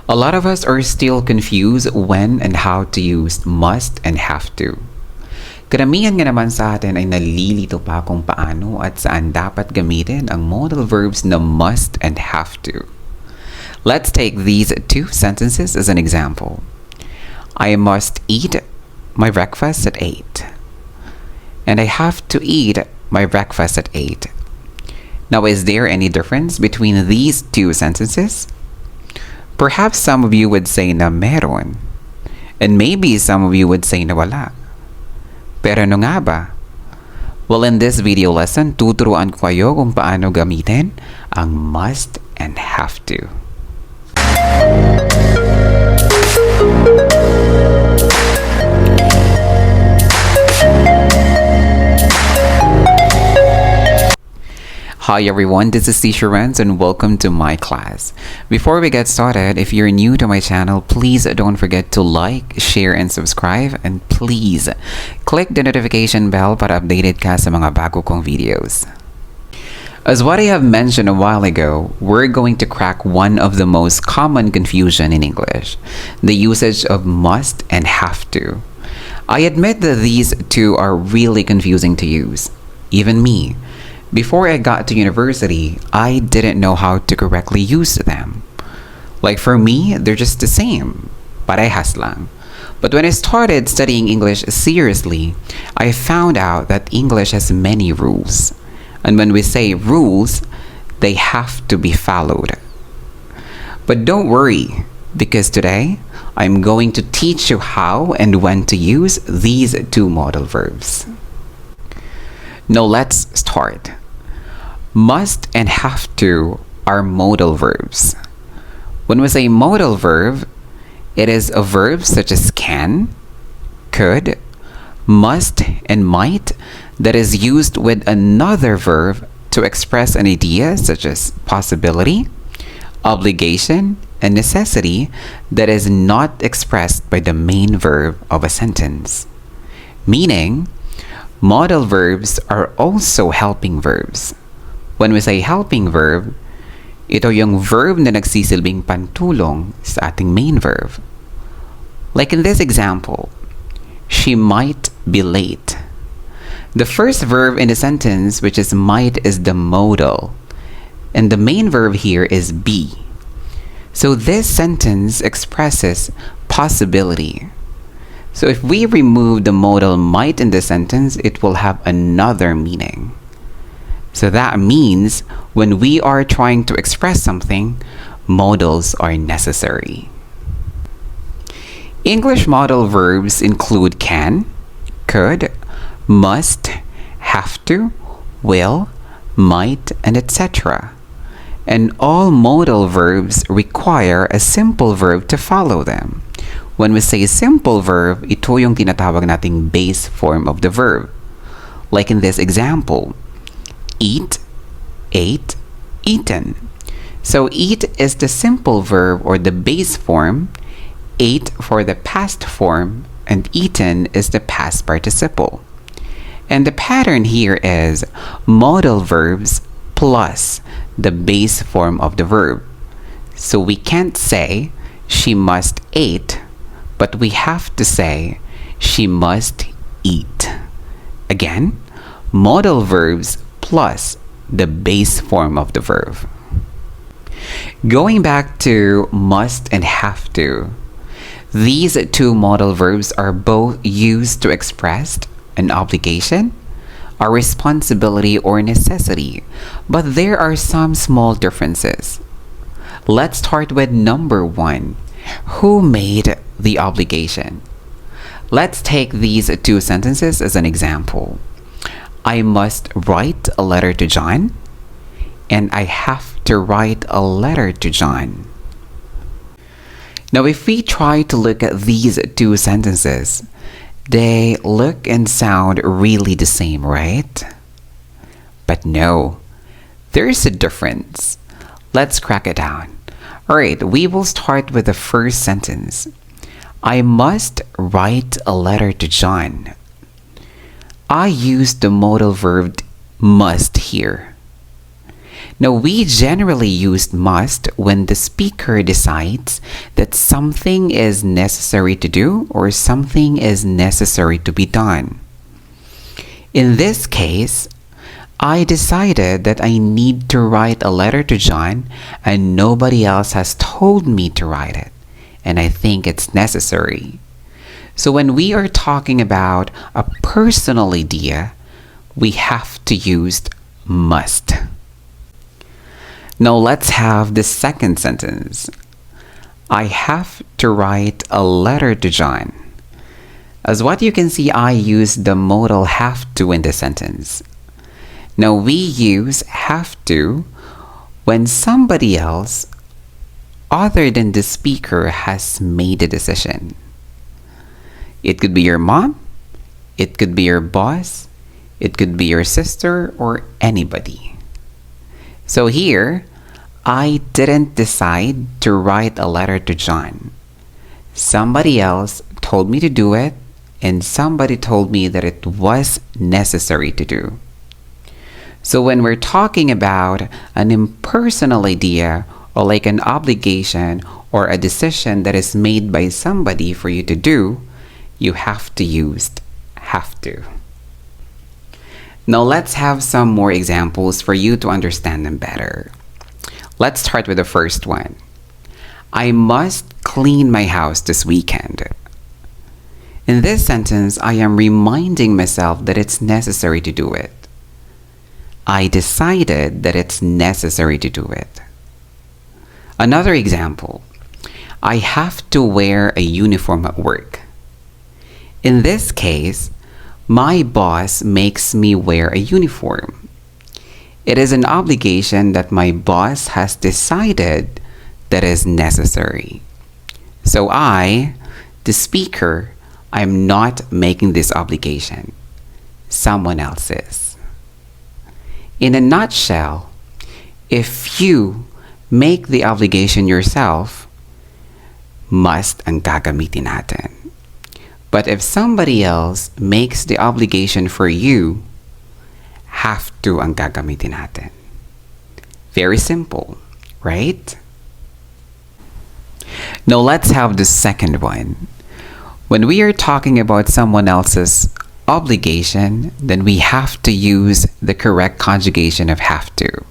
A lot of us are still confused when and how to use must and have to. Karamihan nga naman sa atin ay nalilito pa kung paano at saan dapat gamitin ang modal verbs na must and have to. Let's take these two sentences as an example. I must eat my breakfast at 8. And I have to eat my breakfast at 8. Now, is there any difference between these two sentences? Perhaps some of you would say na meron. And maybe some of you would say na wala. Pero ano nga ba? Well, in this video lesson, tuturuan ko kayo kung paano gamitin ang must and have to. Hi everyone, this is Teacher Renz and welcome to my class. Before we get started, if you're new to my channel, please don't forget to like, share, and subscribe. And please, click the notification bell para updated ka sa mga bago kong videos. As what I have mentioned a while ago, we're going to crack one of the most common confusion in English, the usage of must and have to. I admit that these two are really confusing to use, even me. Before I got to university, I didn't know how to correctly use them. Like for me, they're just the same. Parehas lang. But when I started studying English seriously, I found out that English has many rules. And when we say rules, they have to be followed. But don't worry, because today, I'm going to teach you how and when to use these two modal verbs. Now let's start. Must and have to are modal verbs. When we say modal verb, it is a verb such as can, could, must, and might that is used with another verb to express an idea such as possibility, obligation, and necessity that is not expressed by the main verb of a sentence. Meaning, modal verbs are also helping verbs. When we say helping verb, ito yung verb na nagsisilbing pantulong sa ating main verb. Like in this example, she might be late. The first verb in the sentence, which is might, is the modal, and the main verb here is be. So this sentence expresses possibility. So if we remove the modal might in the sentence, it will have another meaning. So that means when we are trying to express something, modals are necessary. English modal verbs include can, could, must, have to, will, might, and etc. And all modal verbs require a simple verb to follow them. When we say simple verb, ito yung tinatawag nating base form of the verb. Like in this example, eat, ate, eaten. So eat is the simple verb or the base form, ate for the past form, and eaten is the past participle. And the pattern here is modal verbs plus the base form of the verb. So we can't say she must ate, but we have to say she must eat. Again, modal verbs plus the base form of the verb. Going back to must and have to, these two modal verbs are both used to express an obligation, a responsibility, or necessity, but there are some small differences. Let's start with number one. Who made the obligation? Let's take these two sentences as an example. I must write a letter to John, and I have to write a letter to John. Now, if we try to look at these two sentences, they look and sound really the same, right? But no, there is a difference. Let's crack it down. Alright, we will start with the first sentence. I must write a letter to John. I use the modal verb must here. Now, we generally use must when the speaker decides that something is necessary to do or something is necessary to be done. In this case, I decided that I need to write a letter to John and nobody else has told me to write it, and I think it's necessary. So when we are talking about a personal idea, we have to use must. Now let's have the second sentence. I have to write a letter to John. As what you can see, I use the modal have to in this sentence. Now we use have to when somebody else other than the speaker has made a decision. It could be your mom, it could be your boss, it could be your sister, or anybody. So here, I didn't decide to write a letter to John. Somebody else told me to do it, and somebody told me that it was necessary to do. So when we're talking about an impersonal idea or like an obligation or a decision that is made by somebody for you to do, you have to use have to. Now let's have some more examples for you to understand them better. Let's start with the first one. I must clean my house this weekend. In this sentence, I am reminding myself that it's necessary to do it. I decided that it's necessary to do it. Another example. I have to wear a uniform at work. In this case, my boss makes me wear a uniform. It is an obligation that my boss has decided that is necessary. So I, the speaker, I'm not making this obligation. Someone else is. In a nutshell, if you make the obligation yourself, must ang gagamitin natin. But if somebody else makes the obligation for you, have to ang gagamitin natin. Very simple, right? Now let's have the second one. When we are talking about someone else's obligation, then we have to use the correct conjugation of have to.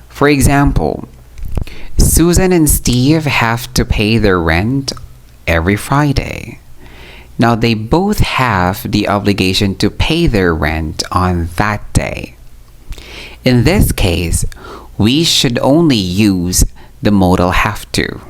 For example, Susan and Steve have to pay their rent every Friday. Now they both have the obligation to pay their rent on that day. In this case, we should only use the modal have to.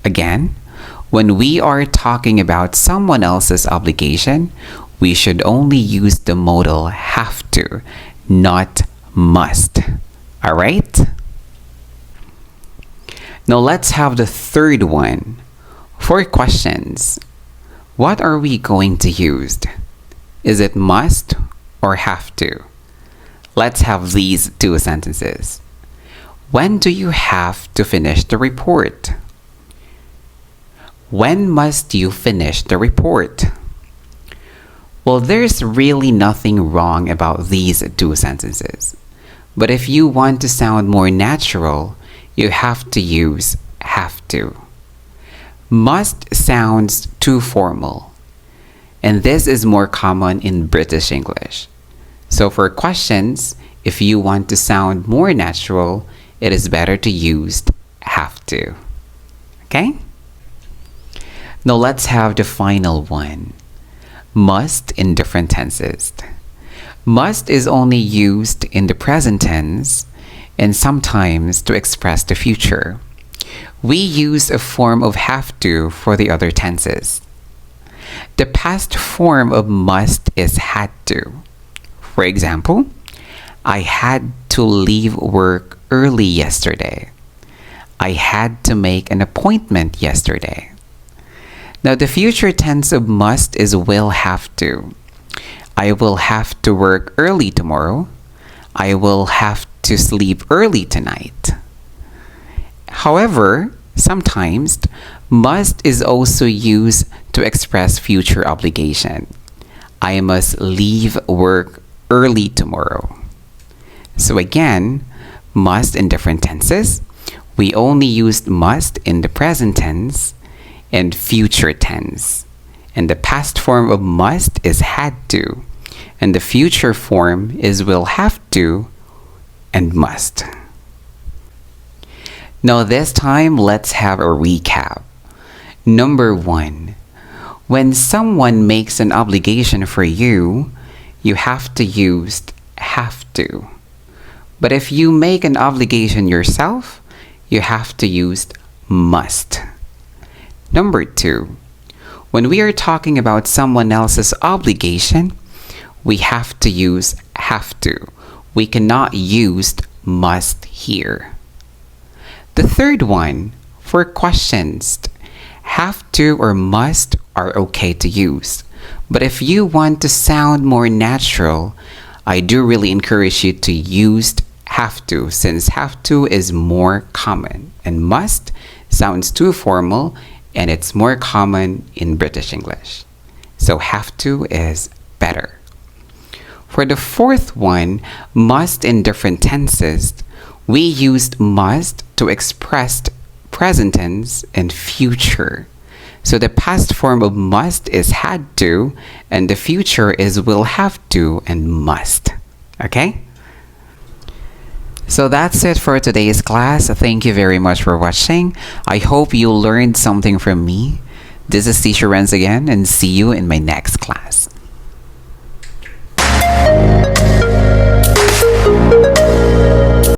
Again, when we are talking about someone else's obligation, we should only use the modal have to, not must. Alright? Now let's have the third one. For questions, what are we going to use? Is it must or have to? Let's have these two sentences. When do you have to finish the report? When must you finish the report? Well, there's really nothing wrong about these two sentences. But if you want to sound more natural, you have to use have to. Must sounds too formal, and this is more common in British English. So for questions, if you want to sound more natural, it is better to use have to. Okay? Now let's have the final one. Must in different tenses. Must is only used in the present tense and sometimes to express the future. We use a form of have to for the other tenses. The past form of must is had to. For example, I had to leave work early yesterday. I had to make an appointment yesterday. Now the future tense of must is will have to. I will have to work early tomorrow. I will have to sleep early tonight. However, sometimes must is also used to express future obligation. I must leave work early tomorrow. So again, must in different tenses. We only used must in the present tense and future tense. And the past form of must is had to. And the future form is will have to and must. Now this time, let's have a recap. Number 1. When someone makes an obligation for you, you have to use have to. But if you make an obligation yourself, you have to use must. Number 2. When we are talking about someone else's obligation, we have to use have to. We cannot use must here. The third one, for questions, have to or must are okay to use. But if you want to sound more natural, I do really encourage you to use have to, since have to is more common and must sounds too formal and it's more common in British English. So have to is better. For the fourth one, must in different tenses, we used must to express present tense and future. So the past form of must is had to, and the future is will have to and must. Okay? So that's it for today's class. Thank you very much for watching. I hope you learned something from me. This is Teacher Renz again, and see you in my next class.